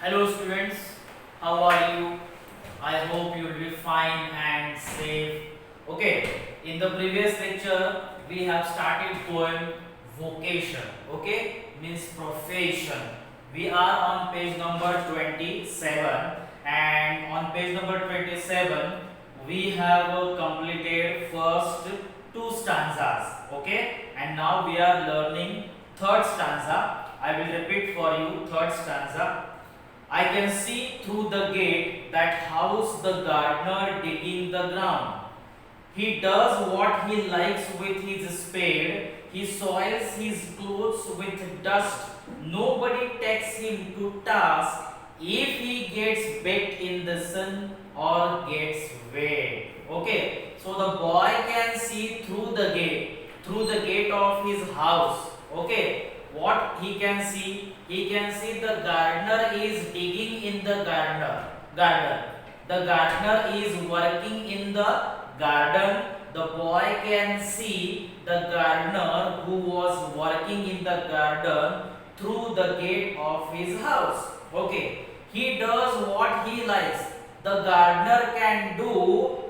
Hello students, how are you? I hope you will be fine and safe. Okay, in the previous lecture we have started poem vocation. Okay, means profession. We are on page number 27, and on page number 27 we have completed first two stanzas. Okay, and now we are learning third stanza. I will repeat for you third stanza. I can see through the gate that house the gardener digging the ground. He does what he likes with his spade. He soils his clothes with dust. Nobody takes him to task if he gets baked in the sun or gets wet. Okay, so the boy can see through the gate of his house. Okay, what he can see? He can see the gardener is digging in the garden. The gardener is working in the garden. The boy can see the gardener who was working in the garden through the gate of his house. Okay, he does what he likes. The gardener can do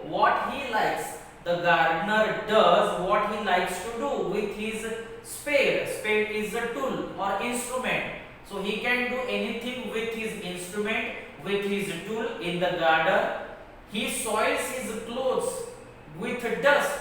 what he likes. The gardener does what he likes to do with his spade. Spade is a tool or instrument. So he can do anything with his instrument, with his tool in the garden. He soils his clothes with dust.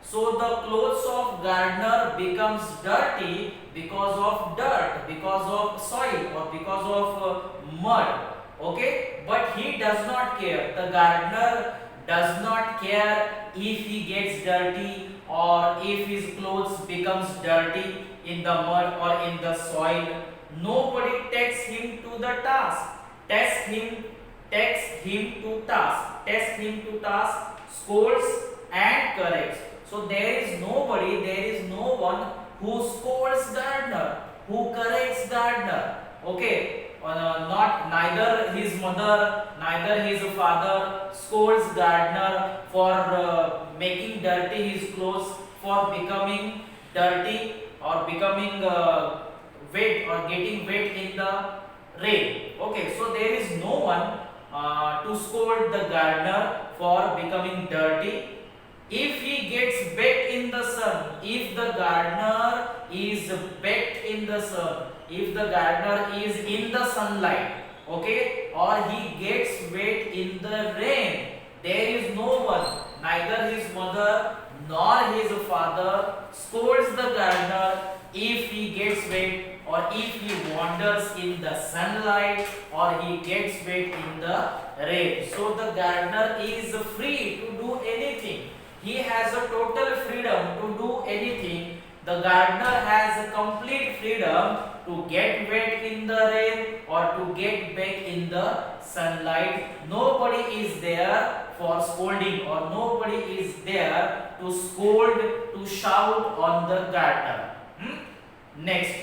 So the clothes of gardener becomes dirty because of dirt, because of soil, or because of mud. Okay, but he does not care. The gardener does not care if he gets dirty or if his clothes becomes dirty in the mud or in the soil. Nobody takes him to the task. Takes him to task. Takes him to task, scolds and corrects. So there is no one who scolds gardener, who corrects gardener. Okay, not neither his mother, neither his father scolds gardener for making dirty his clothes, for becoming dirty or becoming wet or getting wet in the rain. Okay, so there is no one to scold the gardener for becoming dirty. If he gets baked in the sun, if the gardener is baked in the sun, if the gardener is in the sunlight, okay, or he gets wet in the rain, there is no one, neither his mother nor his father scolds the gardener if he gets wet or if he wanders in the sunlight or he gets wet in the rain. So the gardener is free to do anything. He has a total freedom to do anything. The gardener has a complete freedom to get wet in the rain or to get back in the sunlight. Nobody is there for scolding, or nobody is there to scold, to shout on the gardener. Next,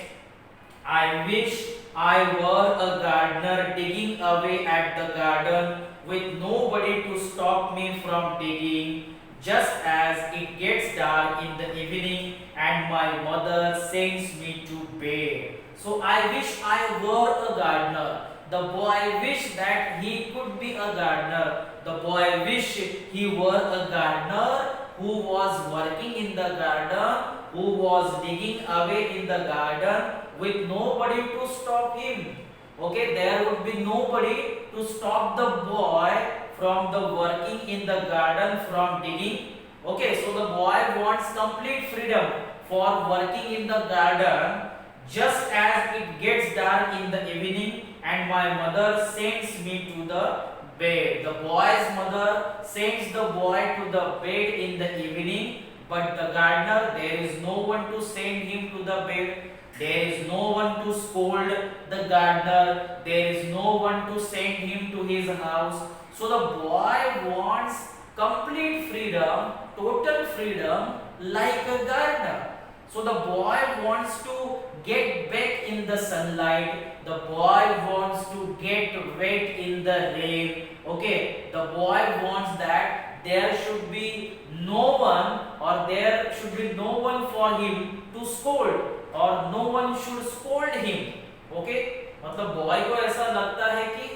I wish I were a gardener digging away at the garden with nobody to stop me from digging. Just as it gets dark in the evening and my mother sends me to bed. So I wish I were a gardener. The boy wished that he could be a gardener. The boy wished he were a gardener who was working in the garden, who was digging away in the garden with nobody to stop him. Okay, there would be nobody to stop the boy from the working in the garden, from digging. Okay, so the boy wants complete freedom for working in the garden. Just as it gets dark in the evening and my mother sends me to the bed. The boy's mother sends the boy to the bed in the evening, but the gardener, there is no one to send him to the bed. There is no one to scold the gardener. There is no one to send him to his house. So the boy wants complete freedom, total freedom, like a gardener. So the boy wants to get back in the sunlight. The boy wants to get wet in the rain. Okay, the boy wants that there should be no one, or there should be no one for him to scold, or no one should scold him. Okay, मतलब boy को ऐसा लगता है कि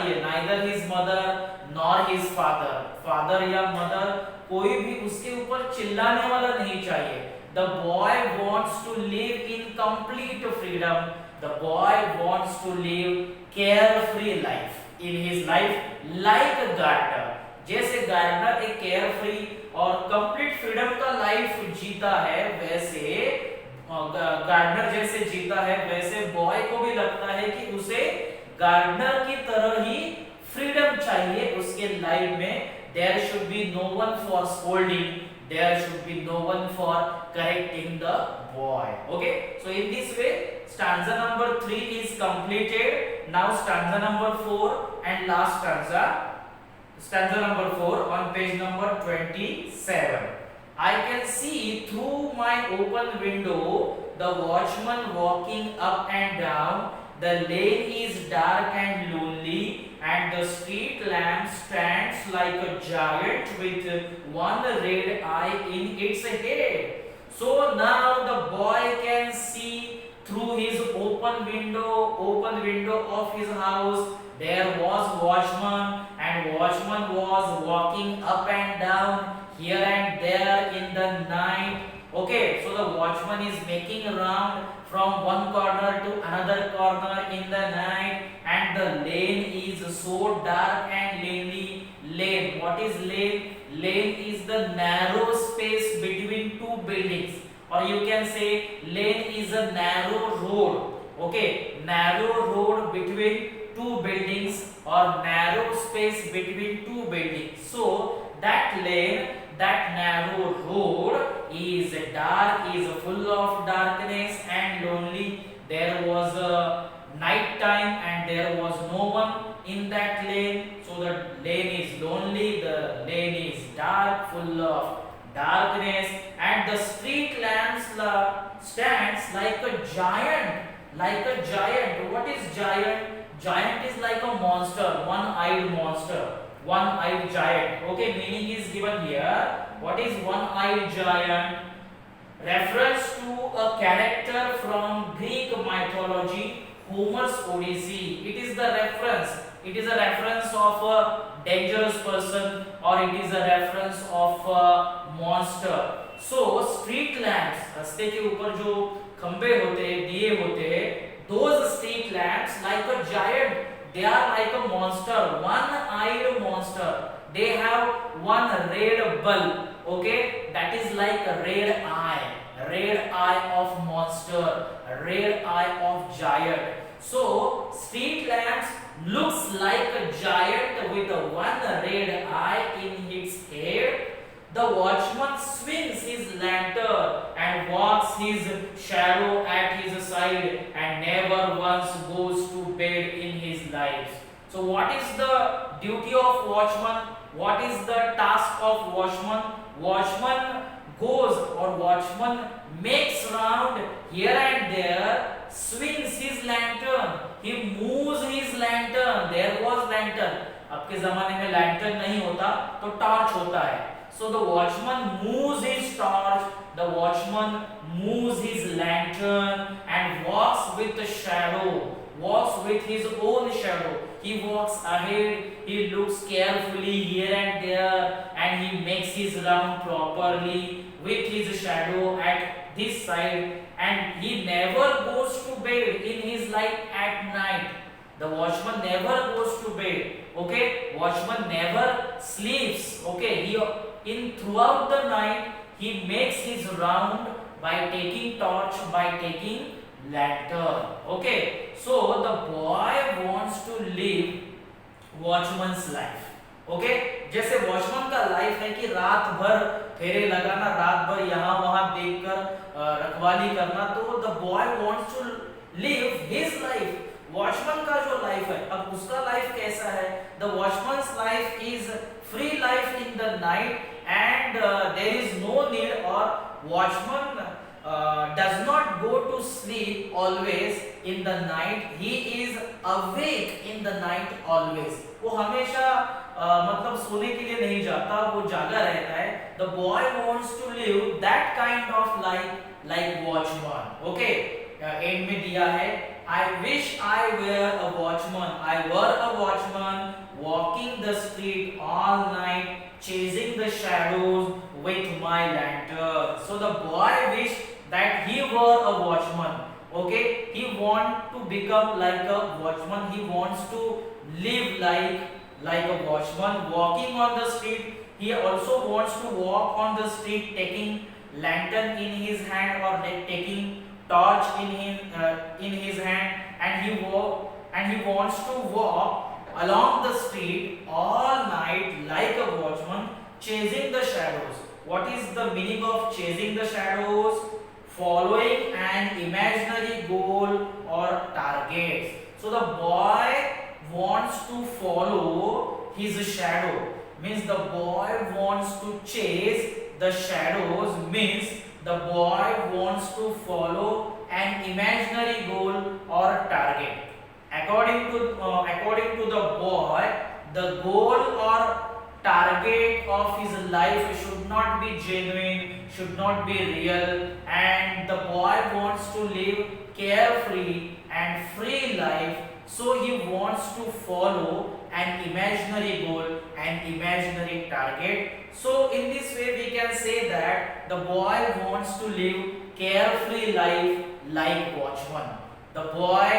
चाहिए, neither his mother nor his father, father या mother कोई भी उसके ऊपर चिल्लाने वाला नहीं चाहिए। The boy wants to live in complete freedom, the boy wants to live carefree life in his life like a gardener, जैसे गार्डनर एक केयरफ्री और कंप्लीट फ्रीडम का लाइफ जीता है, वैसे गार्डनर जैसे जीता है, वैसे बॉय को भी लगता है कि उसे गार्डनर की तरह ही फ्रीडम चाहिए उसके लाइफ में। There should be no one for scolding, there should be no one for correcting the boy. Okay, so in this way stanza number 3 is completed. Now stanza number 4 and last stanza number 4 on page number 27. I can see through my open window the watchman walking up and down. The lane is dark and lonely, and the street lamp stands like a giant with one red eye in its head. So now the boy can see through his open window of his house. There was watchman, and watchman was walking up and down here and there in the night. Okay, so the watchman is making a round from one corner to another corner in the night, and the lane is so dark and lonely. Lane, what is lane? Lane is the narrow space between two buildings, or you can say lane is a narrow road. Okay, narrow road between two buildings, or narrow space between two buildings. So that lane, that narrow road is dark, is full of darkness and lonely. There was a night time and there was no one in that lane, so the lane is lonely, the lane is dark, full of darkness, and the street lamps stands like a giant, like a giant. What is giant? Giant is like a monster, one-eyed monster, one-eyed giant. Okay, meaning is given here. What is one-eyed giant? Reference to a character from Greek mythology, Homer's Odyssey. It is the reference. It is a reference of a dangerous person, or it is a reference of a monster. So street lamps, रास्ते के ऊपर जो खंबे होते हैं, दिए होते हैं, those street lamps like a giant, they are like a monster, one-eyed monster. They have one red bulb. Okay, that is like a red eye of monster, red eye of giant. So street lamps looks like a giant with a one red eye in its head. The watchman swings his lantern and walks his shadow at his side, and never once goes to bed in his life. So what is the duty of watchman? What is the task of watchman? Watchman goes, or watchman makes round here and there, swings his lantern, he moves his lantern. There was lantern. अब के जमाने में lantern नहीं होता तो torch होता है. So the watchman moves his torch, the watchman moves his lantern and walks with the shadow, walks with his own shadow. He walks ahead, he looks carefully here and there, and he makes his round properly with his shadow at this side, and he never goes to bed in his life at night. The watchman never goes to bed. Okay, watchman never sleeps. Okay, in throughout the night he makes his round by taking torch, by taking lantern. Okay, so the boy wants to live watchman's life. Okay, जैसे watchman का life है कि रात भर फेरे लगाना, रात भर यहाँ वहां देखकर रखवाली करना, तो the boy wants to live his life. Watchman का जो लाइफ है, अब उसका लाइफ कैसा है? The watchman's life is free life in the night, and there is no need, or watchman does not go to sleep always in the night. He is awake in the night always. वो हमेशा मतलब सोने के लिए नहीं जाता, वो जागा रहता है. The boy wants to live that kind of life like watchman. Okay, end में दिया है, I wish I were a watchman. I were a watchman all night, chasing the shadows with my lantern. So the boy wished that he were a watchman. Okay, he want to become like a watchman. He wants to live like a watchman, walking on the street. He also wants to walk on the street, taking lantern in his hand or taking torch in his hand, and he wants to walk along the street all night like a watchman, chasing the shadows. What is the meaning of chasing the shadows? Following an imaginary goal or target. So the boy wants to follow his shadow, means the boy wants to chase the shadows, means the boy wants to follow an imaginary goal or target. According to the boy, the goal or target of his life should not be genuine, should not be real, and the boy wants to live carefree and free life. So he wants to follow an imaginary goal, an imaginary target. So in this way we can say that the boy wants to live carefree life like watchman. The boy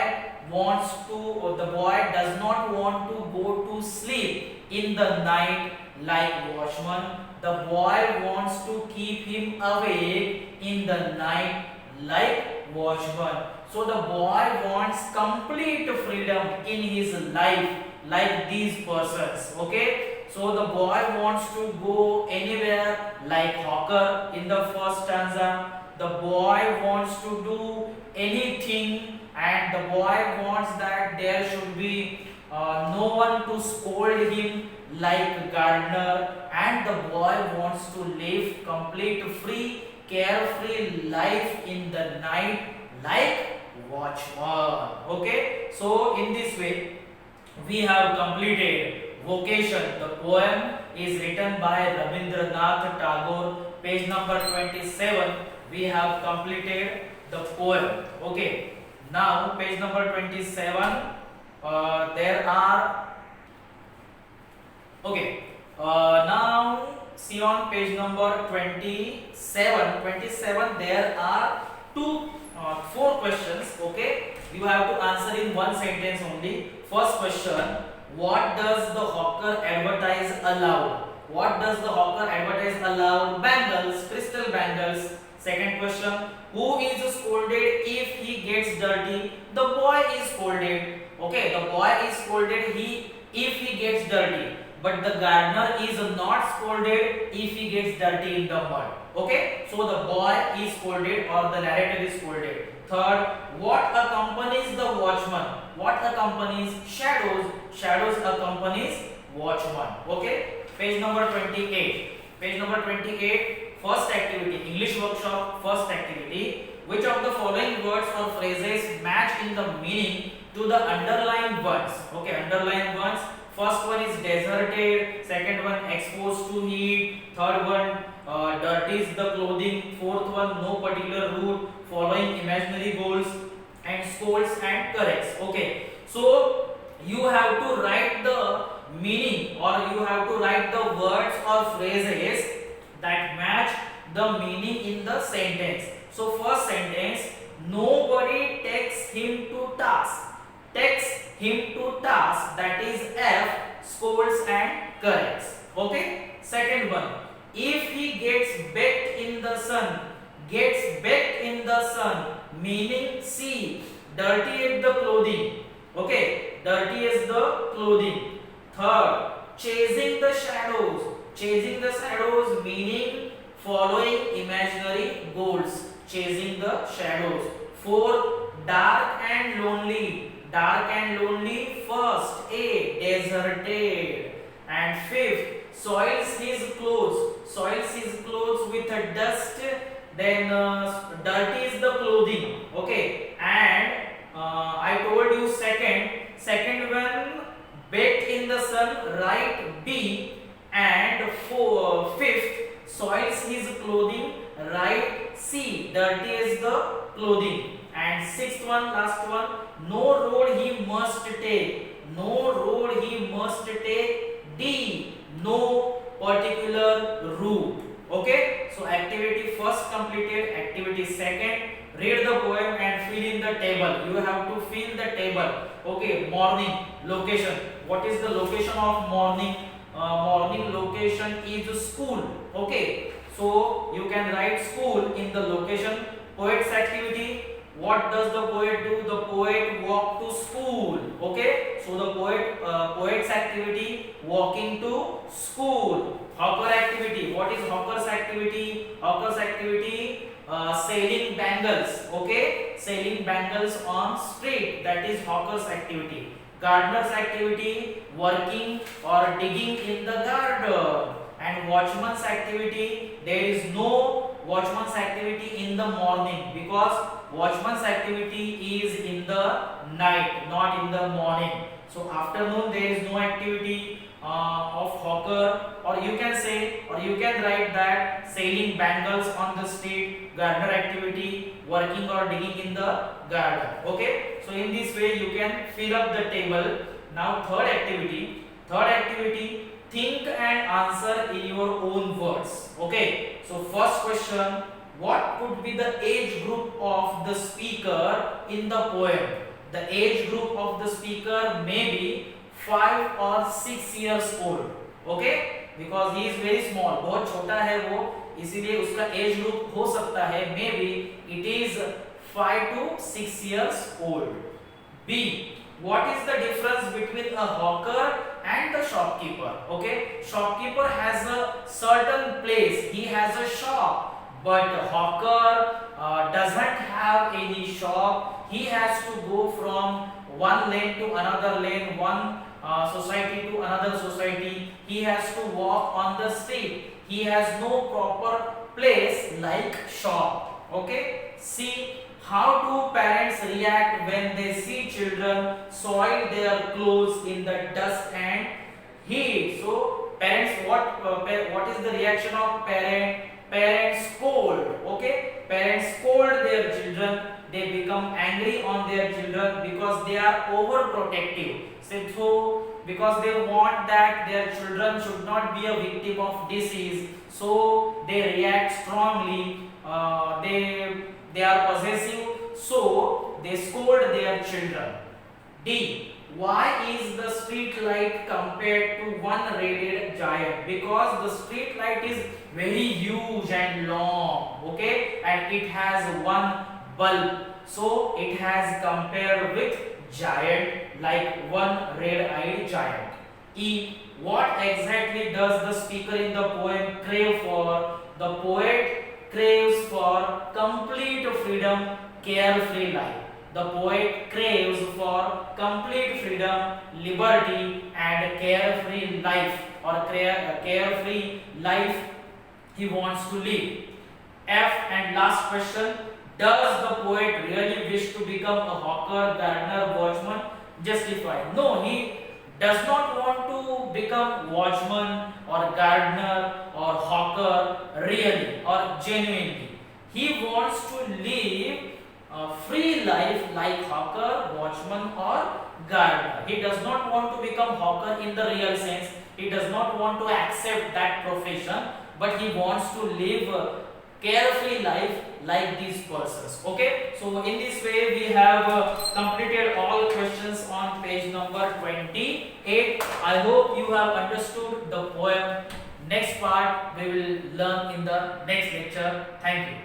does not want to go to sleep in the night like watchman. The boy wants to keep him awake in the night like watchman. So the boy wants complete freedom in his life like these persons. Okay, so the boy wants to go anywhere like hawker in the first stanza. The boy wants to do anything, and the boy wants that there should be no one to scold him like gardener, and the boy wants to live complete free carefree life in the night like watchman. Okay, so in this way we have completed Vocation. The poem is written by Rabindranath Tagore. Page number 27. We have completed the poem. Okay. Now page number 27. There are. Okay. Now see on page number 27. 27. There are four questions. Okay. You have to answer in one sentence only. First question. What does the hawker advertise aloud? What does the hawker advertise aloud? Bangles, crystal bangles. Second question. Who is scolded if he gets dirty? The boy is scolded. Okay, the boy is scolded if he gets dirty. But the gardener is not scolded if he gets dirty in the mud. Okay, so the boy is scolded or the narrator is scolded. Third, what accompanies the watchman? What accompanies shadows? Shadows accompanies watchman. Okay, page number 28. Page number 28. First activity, English workshop. First activity. Which of the following words or phrases match in the meaning to the underlined ones? Okay, underlined ones. First one is deserted. Second one, exposed to heat. Third one, dirties the clothing. Fourth one, no particular route. Following imaginary goals, and scolds and corrects. Okay, so you have to write the meaning, or you have to write the words or phrases that match the meaning in the sentence. So first sentence, nobody takes him to task. Takes him to task, that is F, scolds and corrects. Okay. Second one, if he gets baked in the sun. Gets baked in the sun, meaning C, dirty the clothing. Okay, dirty is the clothing. Third, chasing the shadows. Chasing the shadows, meaning following imaginary goals. Chasing the shadows. Fourth, dark and lonely. Dark and lonely. First, A, deserted. And fifth, soils his clothes. Soils his clothes with a dust. Then dirty is the clothing. Okay, and I told you second one, baked in the sun, write B, and fifth, soils his clothing, write C, dirty is the clothing. And sixth one, last one, no road he must take. No road he must take. D, no table. You have to fill the table. Okay, morning location. What is the location of morning? Morning location is school. Okay, so you can write school in the location. Poet's activity. What does the poet do? The poet walk to school. Okay, so the poet's activity walking to school. Hawker activity. What is hawker's activity? Hawker's activity selling bangles. Okay, selling bangles on street. That is hawker's activity. Gardener's activity working or digging in the garden. And watchman's activity, there is no watchman's activity in the morning because watchman's activity is in the night, not in the morning. So afternoon there is no activity of hawker, or you can say, or you can write that selling bangles on the street, gardener activity, working or digging in the garden. Okay, so in this way you can fill up the table. Now third activity, think and answer in your own words. Okay, so first question, what could be the age group of the speaker in the poem? The age group of the speaker may be 5 or 6 years old. Okay, because he is very small, बहुत छोटा है वो, इसीलिए उसका age group हो सकता है may be it is 5 to 6 years old. B, what is the difference between a hawker and the shopkeeper? Okay, shopkeeper has a certain place, he has a shop, but hawker doesn't have any shop. He has to go from one lane to another lane, one society to another society. He has to walk on the street. He has no proper place like shop. Okay, see, how do parents react when they see children soil their clothes in the dust and heat? So parents, what is the reaction of parent? Parents scold. Okay, parents scold their children. They become angry on their children because they are overprotective. So because they want that their children should not be a victim of disease, so they react strongly. They are possessive, so they scold their children. D, why is the street light compared to one-rated giant? Because the street light is very huge and long. Okay, and it has one bulb, so it has compared with giant, like one red-eyed giant. E, what exactly does the speaker in the poem crave for? The poet craves for complete freedom, carefree life. The poet craves for complete freedom, liberty and carefree life, or carefree life he wants to live. F, and last question, does the poet really wish to become a hawker, gardener, watchman? Justify. No, he does not want to become watchman or gardener or hawker really or genuinely. He wants to live a free life like hawker, watchman or gardener. He does not want to become hawker in the real sense. He does not want to accept that profession, but he wants to live a carefree life like these persons. Okay, so in this way we have completed all questions on page number 28. I hope you have understood the poem. Next part we will learn in the next lecture. Thank you.